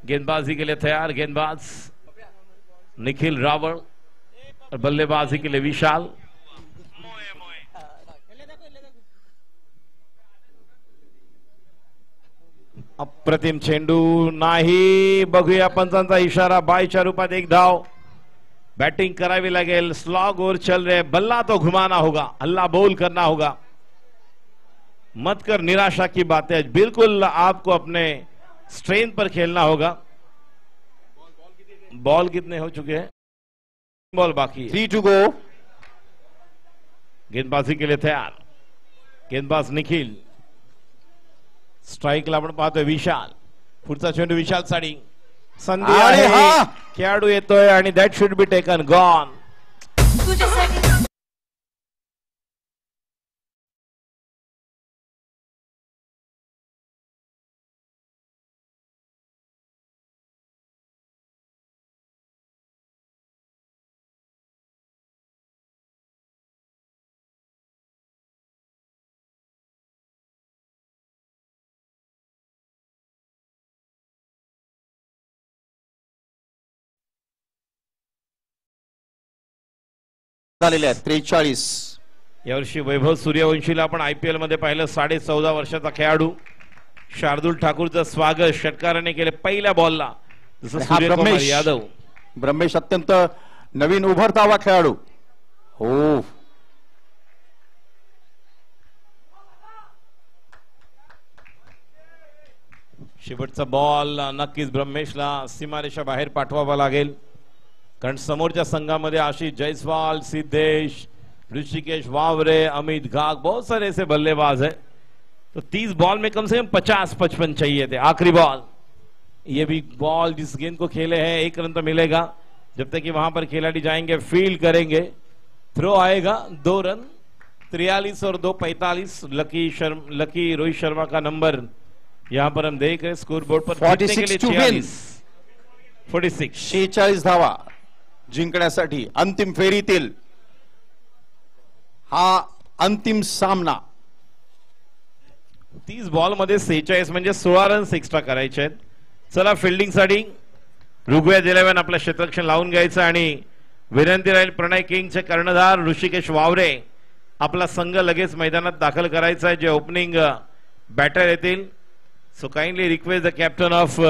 गेंदबाजी के लिए तैयार गेंदबाज निखिल रावळ और बल्लेबाजी के लिए विशाल अप्रतिम चेंडू नाही बघूया पंचांचा इशारा बायच्या रूपात एक धाव बैटिंग करावी लागेल स्लॉग और चल रहे बल्ला तो घुमाना होगा हल्ला बोल करना होगा मत कर निराशा की बातें बिल्कुल आपको अपने स्ट्रेन पर खेलना होगा। बॉल कितने हो चुके हैं बॉल बाकी 3 to go गेंदबाजी के लिए तैयार गेंदबाज निखिल स्ट्राइकला आपण पाहतोय विशाल पुढचा चेंडू विशाल साडी संधी अरे आहे हा! खेळाडू येतोय आणि that should be taken gone झालेले आहेत 43 यावर्षी वैभव सूर्यवंशीला आपण आयपीएल मध्ये पाहिलं 14.5 वर्षाचा खेळाडू शार्दुल ठाकूरचं स्वागत षटकाराने केले पहिल्या बॉलला जसं हा सूर्यकुमार ब्रह्मेश. यादव ब्रह्मेश अत्यंत नवीन उभरता हुआ खेळाडू हो शेवटचा बॉल नक्कीच ब्रह्मेशला सीमारेषा बाहेर पाठवावा लागेल कारण समोरच्या संघामध्ये आशिष जयस्वाल सिद्धेश ऋषिकेश वावरे अमित घाग बहुत सारे ऐसे बल्लेबाज हैं तो 30 बॉल में कम से कम 50-55 चाहिए थे आखिरी बॉल ये भी बॉल जिस गेंद को खेले हैं 1 रन तो मिलेगा जब तक कि वहां पर खिलाड़ी जाएंगे फील्ड करेंगे थ्रो आएगा 2 रन 43 और 2 45 लकी रोहित शर्मा का नंबर यहां पर हम देख रहे स्कोर बोर्ड पर 46 जीतने के to लिए win. 46 46 धावा जिंकण्यासाठी अंतिम फेरीतील हा अंतिम सामना 30 बॉल मध्ये 46 म्हणजे 16 रन्स एक्स्ट्रा करायचे आहेत चला फिल्डिंग साठी ऋग्वेद 11 आपलं क्षेत्ररक्षण लावून घ्यायचं आणि विनंती राहील प्रणय किंगचे कर्णधार ऋषिकेश वावरे आपला संघ लगेच मैदानात दाखल करायचा आहे जे ओपनिंग बॅटर येतील so kindly request the captain of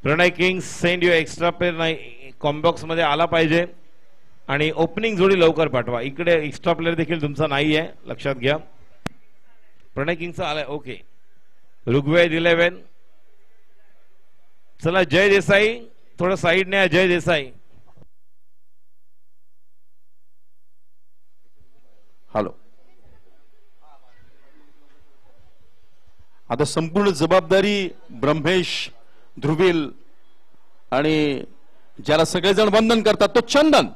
Pranay king send you extra player कॉम्बॉक्स मध्ये आला पाहिजे आणि ओपनिंग जोडी लवकर पाठवा इकडे एक्स्ट्रा प्लेअर देखील तुमचा नाही आहे लक्षात घ्या प्रणय किंगचा आलाय ओके ऋग्वेद 11 चला जय देसाई थोडं साईडने आहे जय देसाई हॅलो आता संपूर्ण जबाबदारी ब्रह्मेश ध्रुवील आणि ज्याला सगळेजण वंदन करतात तो Chandan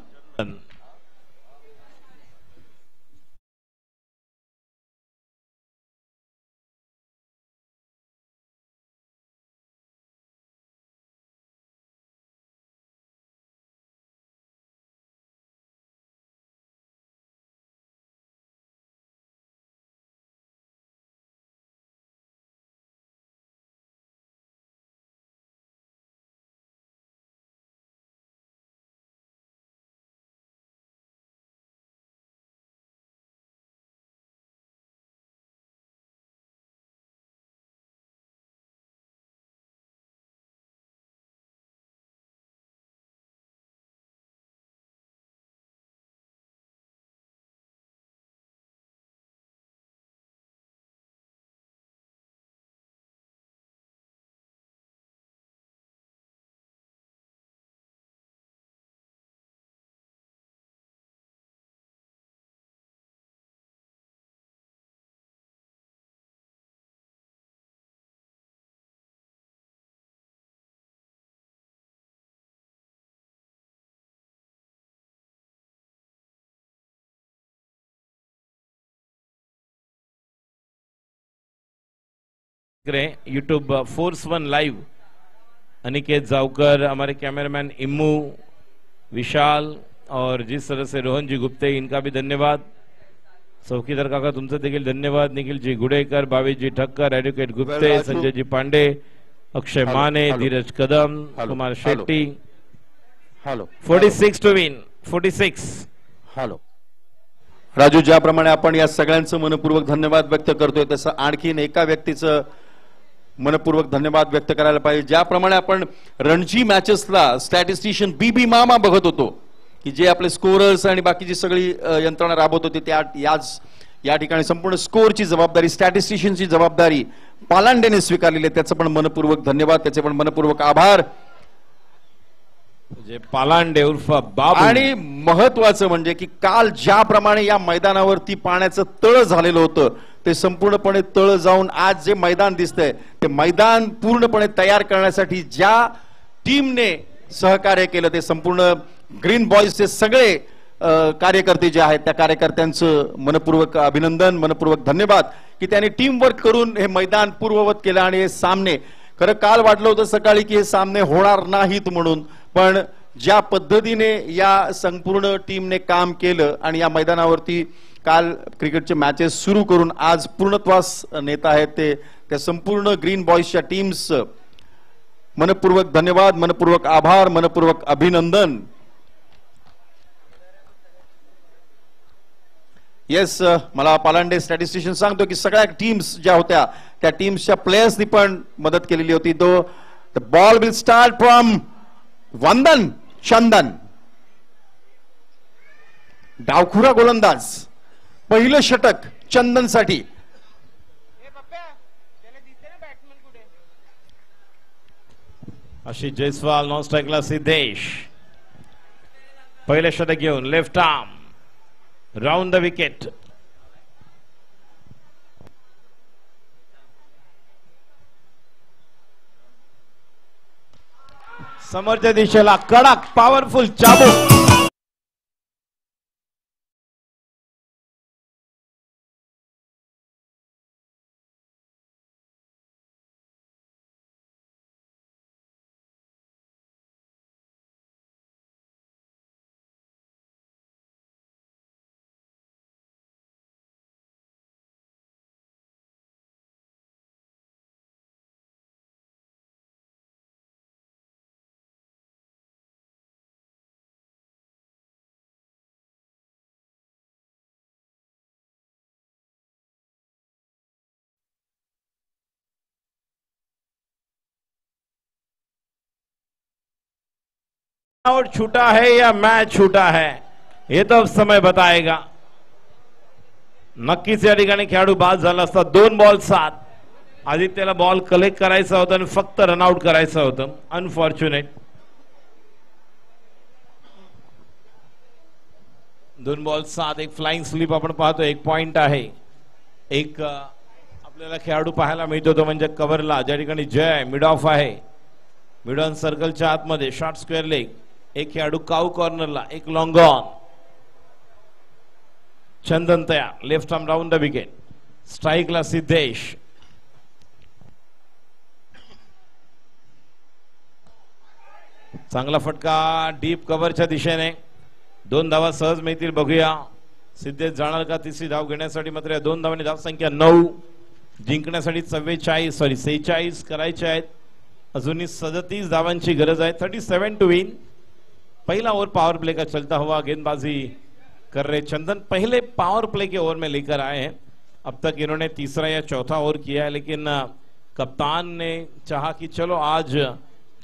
YouTube force one live, Aniket Javkar, हमारे कैमरामैन इम्मू, विशाल और जिस तरह से रोहन जी गुप्ते, इनका भी धन्यवाद। चौकीदार काका तुमचं देखील धन्यवाद। Nikhil ji Gudekar, Bhavesh ji Thakkar, advocate Gupte, Sanjay ji Pande, Akshay Mane, Dheeraj Kadam, Kumar Shetty. 46 to win 46। Hello Raju, ज्याप्रमाणे आपण या सगळ्यांचं मनपूर्वक धन्यवाद व्यक्त करतोय तसं आणखीन एका व्यक्तीचं मनपूर्वक धन्यवाद व्यक्त करायला पाहिजे। ज्याप्रमाणे आपण रणजी मॅचेसला स्टॅटिस्टिशियन बीबी मामा बघत होतो की जे आपले स्कोरर्स आणि बाकीची सगळी यंत्रणा राबवत होती, त्या या ठिकाणी संपूर्ण स्कोरची जबाबदारी, स्टॅटिस्टिशियनची जबाबदारी पालांडेने स्वीकारलेली आहे। त्याचं पण मनपूर्वक धन्यवाद, त्याचे पण मनपूर्वक आभार। पालांडे उर्फ बाबू। आणि महत्वाचं म्हणजे की काल ज्याप्रमाणे या मैदानावरती पाण्याचं तळ झालेलं होतं ते संपूर्णपणे तळ जाऊन आज जे मैदान दिसतंय ते मैदान पूर्णपणे तयार करण्यासाठी ज्या टीमने सहकार्य केलं ते संपूर्ण ग्रीन बॉयजचे सगळे कार्यकर्ते जे आहेत त्या कार्यकर्त्यांचं मनपूर्वक अभिनंदन, मनपूर्वक धन्यवाद की त्यांनी टीम वर्क करून हे मैदान पूर्ववत केलं। आणि हे सामने खरं काल वाटलं होतं सकाळी की हे सामने होणार नाहीत म्हणून, पण ज्या पद्धतीने या संपूर्ण टीमने काम केलं आणि या मैदानावरती काल क्रिकेटचे मॅचेस सुरू करून आज पूर्णत्वास नेत आहेत ते त्या संपूर्ण ग्रीन बॉयजच्या टीम्स मनपूर्वक धन्यवाद, मनपूर्वक आभार, मनपूर्वक अभिनंदन। येस, मला पालांडे स्टॅटिस्टिशियन सांगतो की सगळ्या टीम्स ज्या होत्या त्या टीम्सच्या प्लेयर्सनी पण मदत केलेली होती। तो the ball will start from वंदन चंदन, डावखुरा गोलंदाज, पहिलं षटक चंदनसाठी। आशिष जयस्वाल, नॉन स्ट्राइकला सिद्धेश, पहिले षटक घेऊन left arm round the wicket. समोरच्या दिशेला कडक पॉवरफुल चाबूक। आउट छूटा है या मैच छूटा है हे तो समय बताएगा। नक्कीच या ठिकाणी खेळाडू बाद झाला असता। 2 बॉल 7, आदित्यला बॉल कलेक्ट करायचा होता आणि फक्त रनआउट करायचं होतं। अनफॉर्च्युनेट 2 बॉल 7, एक फ्लाइंग स्लिप आपण पाहतो, 1 पॉइंट आहे। एक आपल्याला खेळाडू पाहायला मिळतो तो म्हणजे कव्हरला, ज्या ठिकाणी जय मिड ऑफ आहे, मिड ऑन सर्कलच्या आतमध्ये शॉर्ट स्क्वेअर लेग। एक खेळाडू काऊ कॉर्नरला, एक लॉंग ऑन। चंदन तयार, left arm round the wicket, स्ट्राइकला सिद्धेश। चांगला फटका डीप कव्हरच्या दिशेने, 2 धावा सहज मिळतील, बघूया सिद्धेश जाणार का तिसरी धाव घेण्यासाठी। मात्र 2 धावांनी धाव संख्या 9, जिंकण्यासाठी 46 करायचे आहेत। अजूनही 37 धावांची गरज है। 37 टू विन। पहला ओवर पावर प्ले का चलता हुआ गेंदबाजी कर रहे चंदन, पहले पावर प्ले के ओवर में लेकर आए हैं। अब तक इन्होंने तीसरा या चौथा ओवर किया है, लेकिन कप्तान ने चाहा कि चलो आज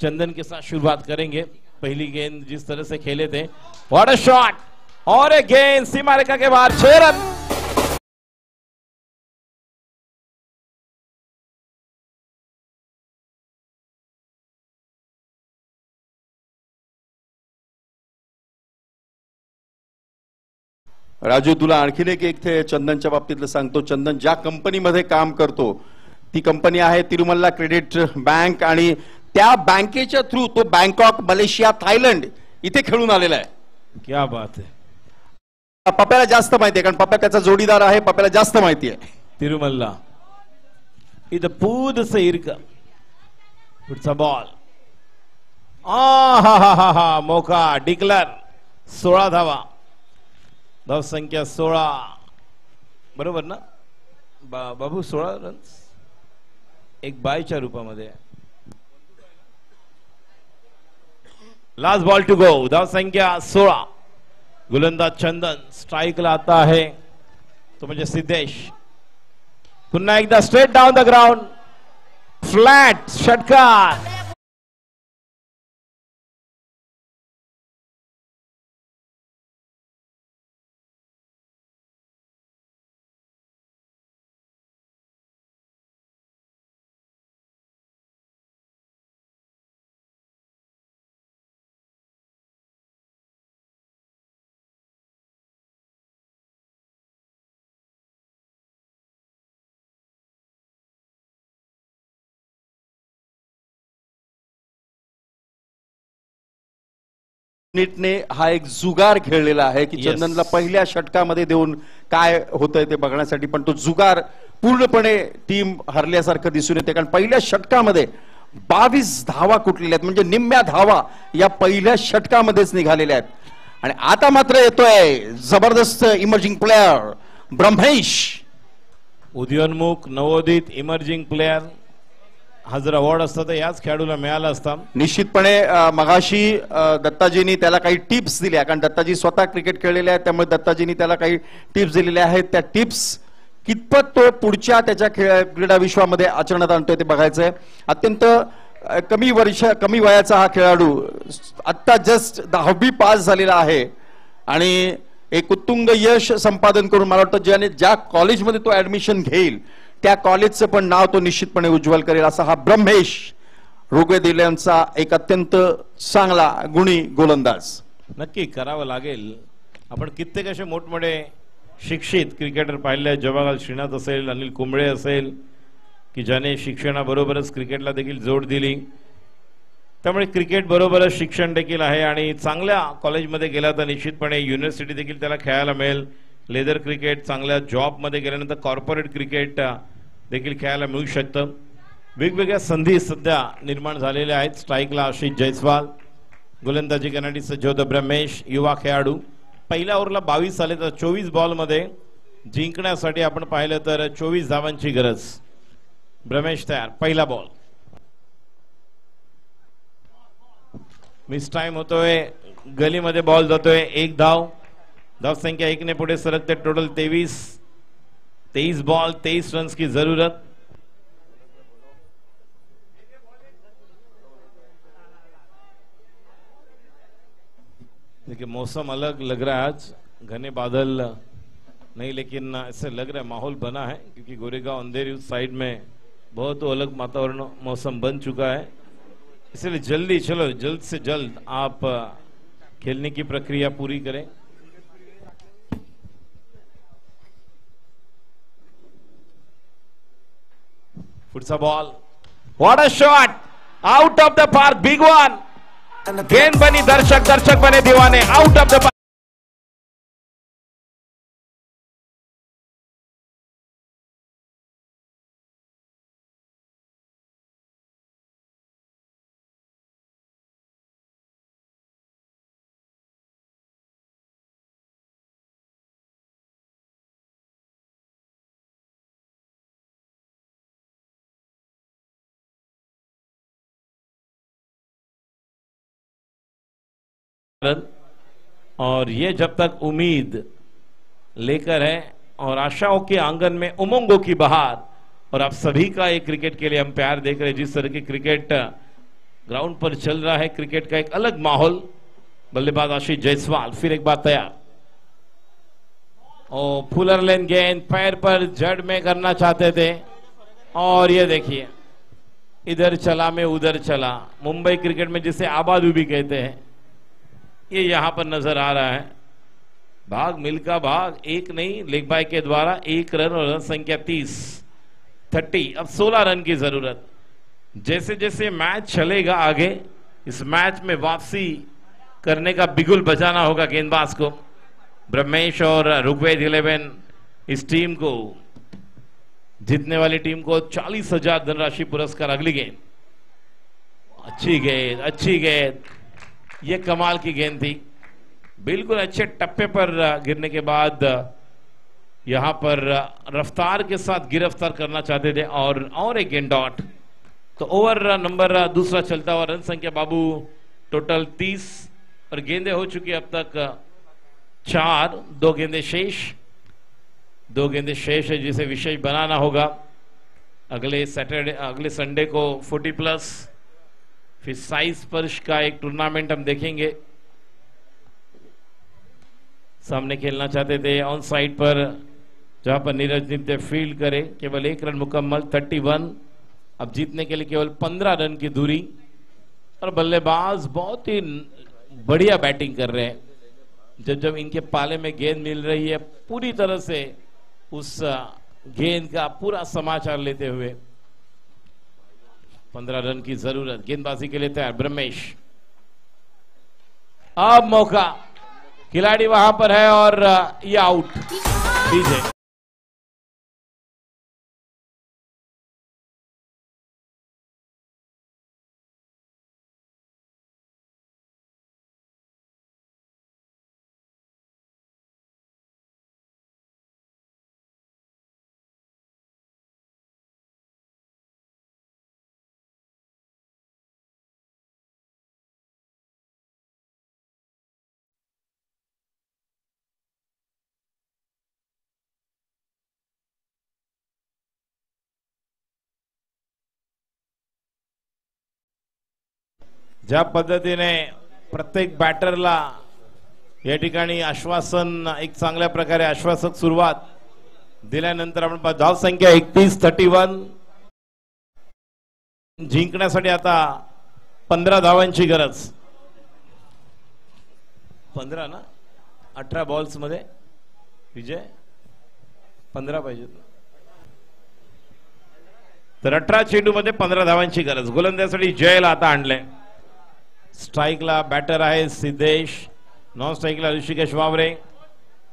चंदन के साथ शुरुआत करेंगे। पहली गेंद जिस तरह से खेले थे, व्हाट अ शॉट, और एक गेंद सीमा रेखा के बाहर, 6 रन। राजू, तुला आणखीन एक चंदनच्या बाबतीतलं सांगतो। चंदन ज्या कंपनीमध्ये काम करतो ती कंपनी आहे तिरुमल्ला क्रेडिट बँक, आणि त्या बँकेच्या थ्रू तो बँकॉक, मलेशिया, थायलंड इथे खेळून आलेला आहे। क्या बात है। पप्प्याला जास्त माहिती आहे, कारण पप्प्या त्याचा जोडीदार आहे, पप्प्याला जास्त माहिती आहे। तिरुमल्ला इथं पूदस इरक. पुढचा बॉल. हा मोका डिक्लर. 16 धावा. धाव संख्या 16 बरोबर ना बाबू. 16 रन्स एक बायच्या रूपामध्ये. Last ball to go. धाव संख्या 16. गोलंदाज चंदन स्ट्राईकला आता आहे तो म्हणजे सिद्धेश. पुन्हा एकदा straight down the ground. Flat षटकार. नीटने हा एक जुगार खेळलेला आहे की चंदनला पहिल्या षटकामध्ये देऊन काय होतंय ते बघण्यासाठी. पण तो जुगार पूर्णपणे टीम हरल्यासारखं दिसून येते. कारण पहिल्या षटकामध्ये 22 धावा कुठलेल्या आहेत. म्हणजे निम्म्या धावा या पहिल्या षटकामध्येच निघालेल्या आहेत. आणि आता मात्र येतोय जबरदस्त इमर्जिंग प्लेयर ब्रह्मेश. उदयोन्मुख नवोदित इमर्जिंग प्लेयर. हा जर अवॉर्ड असता तर याच खेळाडूला मिळाला असता. निश्चितपणे मगाशी दत्ताजींनी त्याला काही टिप्स दिल्या. कारण दत्ताजी स्वतः क्रिकेट खेळलेले आहेत त्यामुळे दत्ताजींनी त्याला काही टिप्स दिलेल्या आहेत. त्या टिप्स कितपत तो पुढच्या त्याच्या क्रीडा विश्वामध्ये आचरणात आणतोय ते बघायचंय. अत्यंत कमी वयाचा हा खेळाडू आत्ता जस्ट 10वी पास झालेला आहे आणि एक उत्तुंग यश संपादन करून मला वाटतं ज्या कॉलेजमध्ये तो ऍडमिशन घेईल त्या कॉलेजचं पण नाव तो निश्चितपणे उज्ज्वल करेल. असा हा ब्रह्मेश ऋग्वेद यांचा एक अत्यंत चांगला गुणी गोलंदाज. नक्की करावं लागेल. आपण कित्येक असे मोठमोठे शिक्षित क्रिकेटर पाहिले. जवाहरलाल श्रीनाथ असेल, अनिल कुंबळे असेल की ज्याने शिक्षणाबरोबरच क्रिकेटला देखील जोड दिली. त्यामुळे क्रिकेट बरोबरच शिक्षण देखील आहे आणि चांगल्या कॉलेजमध्ये गेला तर निश्चितपणे युनिव्हर्सिटी देखील त्याला खेळायला मिळेल. लेदर क्रिकेट चांगल्या जॉबमध्ये गेल्यानंतर कॉर्पोरेट क्रिकेट देखील खेळायला मिळू शकतं. वेगवेगळ्या संधी सध्या निर्माण झालेल्या आहेत. स्ट्राईकला आशिष जयस्वाल. गोलंदाजी करण्यासाठी सज्ज होतं ब्रह्मेश युवा खेळाडू. पहिल्या ओव्हरला 22 आले तर 24 बॉलमध्ये जिंकण्यासाठी आपण पाहिलं तर 24 धावांची गरज. ब्रह्मेश तयार. पहिला बॉल. मिस टाइम होतोय. गलीमध्ये बॉल जातोय. 1 धाव. धाव संख्या 1 ने पुढे सरकते. टोटल 23 बॉल 23 रन्स की जरूरत. देखिए मौसम अलग लग रहा है आज. घने बादल नहीं लेकिन ऐसे लग रहा है माहौल बना है क्योंकि गोरेगांव अंधेरी उस साइड में बहुत अलग वातावरण मौसम बन चुका है. इसलिए जल्दी चलो जल्द से जल्द आप खेलने की प्रक्रिया पूरी करें. पुढचा ball. What a shot. Out of the park. Big one. गेंद बनी दर्शक बने दीवाने. Out of the park. और ये जब तक उम्मीद लेकर है और आशाओं के आंगन में उमंगों की बहार. और आप सभी का एक क्रिकेट के लिए हम प्यार देख रहे हैं. जिस तरह की क्रिकेट ग्राउंड पर चल रहा है क्रिकेट का एक अलग माहौल. बल्लेबाज आशीष जयसवाल फिर एक बार तैयार. और फुलर लेन गेंद पैर पर जड़ में करना चाहते थे और ये देखिए इधर चला मैं उधर चला. मुंबई क्रिकेट में जिसे आबादी भी कहते हैं ये यहां पर नजर आ रहा है. भाग मिल्खा भाग. एक नहीं लेग बाय के द्वारा 1 रन और रन संख्या 30. अब 16 रन की जरूरत. जैसे जैसे मैच चलेगा आगे इस मैच में वापसी करने का बिगुल बजाना होगा गेंदबाज को. ब्रह्मेश और ऋग्वेद 11 इस टीम को जीतने वाली टीम को 40,000 धनराशि पुरस्कार। अगली गेंद, अच्छी गेंद, अच्छी गेंद, ये कमाल की गेंद थी, बिल्कुल अच्छे टप्पे पर गिरने के बाद यहां पर रफ्तार के साथ गिरफ्तार करना चाहते थे और एक गेंद डॉट। तो ओवर नंबर दूसरा चलता हुआ, रन संख्या बाबू टोटल 30 और गेंदें हो चुकी अब तक 4, 2 गेंदें शेष, 2 गेंदें शेष है जिसे विशेष बनाना होगा। अगले संडे को 40+, फिर साइज स्पर्श का एक टूर्नामेंट हम देखेंगे। सामने खेलना चाहते थे ऑन साइड पर, जहां पर नीरज नित्य फील्ड करे, केवल 1 रन मुकम्मल, 31। अब जीतने के लिए केवल 15 रन की दूरी, और बल्लेबाज बहुत ही बढ़िया बैटिंग कर रहे हैं। जब इनके पाले में गेंद मिल रही है, पूरी तरह से उस गेंद का पूरा समाचार लेते हुए 15 रन की जरूरत। गेंदबाजी के लिए तैयार ब्रह्मेश, अब मौका, खिलाड़ी वहां पर है और ये आउट। डीजे ज्या पद्धतीने प्रत्येक बॅटरला या ठिकाणी आश्वासन, एक चांगल्या प्रकारे आश्वासक सुरुवात दिल्यानंतर आपण धाव संख्या 31, 31 जिंकण्यासाठी आता 15 धावांची गरज। 15 ना, 18 बॉल्स मध्ये विजय 15 पाहिजेत ना, तर 18 चेंडू मध्ये 15 धावांची गरज। गोलंदाजासाठी जयला आता आणले। स्ट्राइकला बॅटर आहे सिद्धेश, नॉन स्ट्राइकला ऋषिकेश वावरे।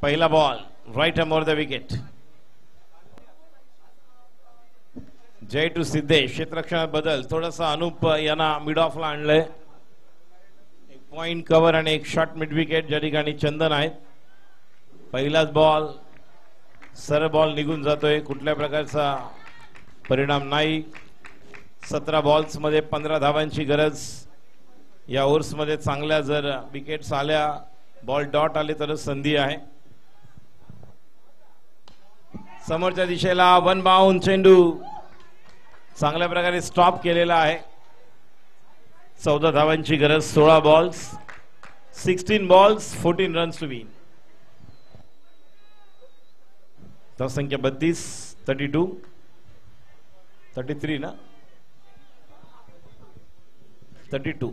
पहिला ball right hand over the wicket, Jay to Siddhesh. क्षेत्ररक्षणात बदल, थोडासा अनूप यांना मिड ऑफला आणलंय। एक पॉइंट कव्हर आणि एक शॉट मिड विकेट, ज्या ठिकाणी चंदन आहेत। पहिलाच बॉल, सरळ बॉल निघून जातोय, कुठल्या प्रकारचा परिणाम नाही। 17 बॉल्स मध्ये 15 धावांची गरज। या ओव्हर्स मध्ये चांगल्या जर विकेट्स आल्या, बॉल डॉट आले तरच संधी आहे। समोरच्या दिशेला वन बाउंड चेंडू चांगल्या प्रकारे स्टॉप केलेला आहे। 14 धावांची गरज, 16 balls, 16 balls, 14 runs to win. धाव संख्या 32, 32, 33 ना, 32।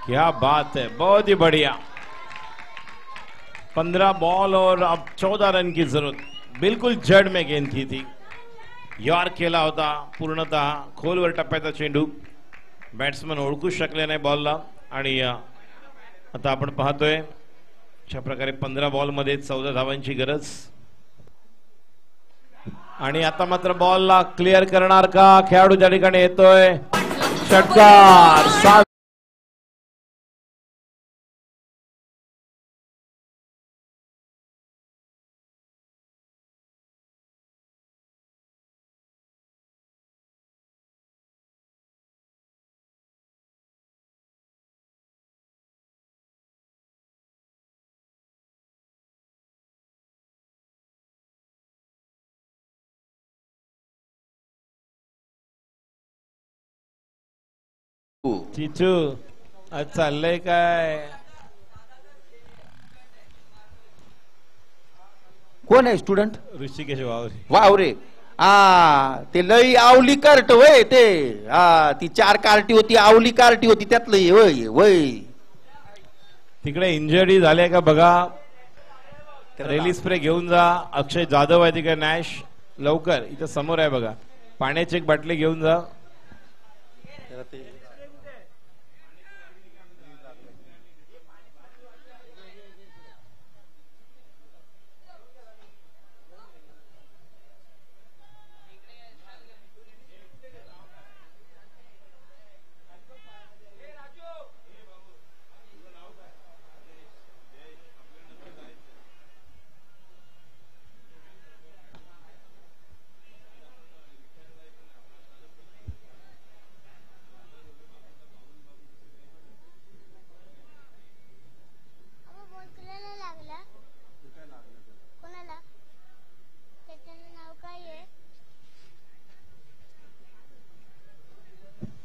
क्या बात है, बहुत ही बढ़िया। 15 बॉल और अब 14 रन की जरूरत। बिल्कुल जड़ में गेंद की थी, यॉर्क केला होता, पूर्णतः खोलवर टप्प्याचा चेंडू, बॅट्समन ओळखू शकले नाही बॉलला। आणि आता आपण पाहतोय अशा प्रकारे 15 बॉल मध्ये 14 धावांची गरज। आणि आता मात्र बॉलला क्लिअर करणार का खेळाडू, त्या ठिकाणी येतोय षटकार। चिचू आज चाललंय काय? कोण आहे स्टुडंट? ऋषिकेश वावरे. वावरे. ते लई आवली कार्ट वय ते. ती 4 कार्टी होती, आवली कार्टी होती, त्यातलं वय वय. तिकडे इंजरी झाले का बघा. रेली स्प्रे घेऊन जा. अक्षय जाधव आहे तिकडे. नॅश लवकर इथं समोर आहे बघा. पाण्याची एक बाटली घेऊन जा.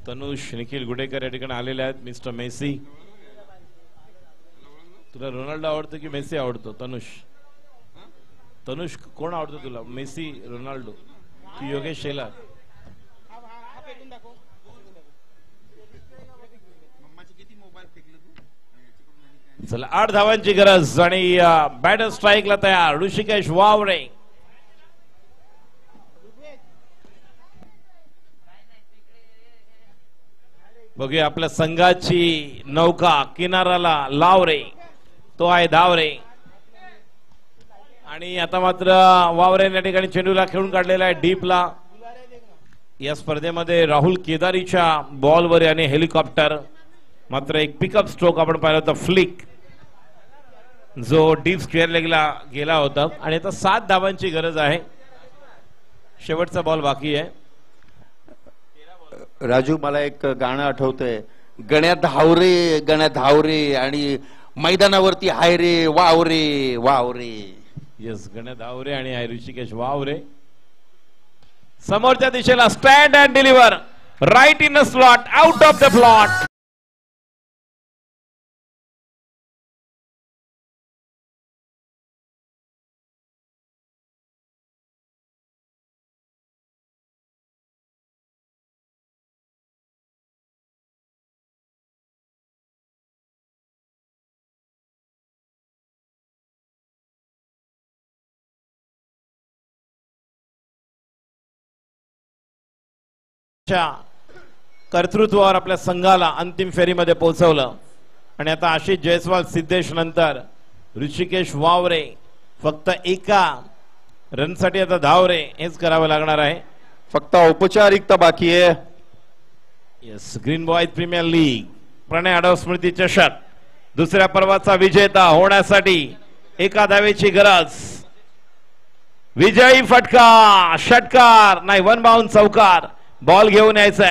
तनुष निखिल गुडेकर या ठिकाणी आलेले आहेत. Mister Messi. तुला रोनाल्डो आवडतो की मेसी आवडतो? तनुष तनुष कोण आवडतो तुला? मेसी रोनाल्डो की योगेश शेलार? चला 8 धावांची गरज आणि बॅटर स्ट्राईकला तयार ऋषिकेश वावरे. बघूया आपल्या संघाची नौका किनाराला लावरे. तो आहे धावरे. आणि आता मात्र वावरे या ठिकाणी चेंडूला खेळून काढलेला आहे डीपला. या स्पर्धेमध्ये राहुल केदारीच्या बॉलवर आणि हेलिकॉप्टर मात्र एक पिकअप स्ट्रोक आपण पाहिला होता फ्लिक जो डीप स्क्वेअर लेगला गेला होता. आणि आता 7 धावांची गरज आहे. शेवटचा बॉल बाकी आहे. राजू मला एक गाणं आठवतंय. गण्या धावरे गण्या धावरे आणि मैदानावरती हाय रे वावरे वावरे. येस गण्या धावरे आणि हाय ऋषिकेश वावरे. समोरच्या दिशेला stand and deliver right in a slot out of the plot. कर्तृत्वावर आपल्या संघाला अंतिम फेरीमध्ये पोहोचवलं. आणि आता आशिष जयस्वाल सिद्धेश नंतर ऋषिकेश वावरे फक्त एका रनसाठी आता धावरे हेच करावं लागणार आहे. फक्त औपचारिकता बाकी आहे. Yes green boy premier league Pranay Adav स्मृती चषक दुसऱ्या पर्वाचा विजेता होण्यासाठी एका धावेची गरज. विजयी फटका षटकार नाही वन बाउंड चौकार बॉल घेऊन यायचा.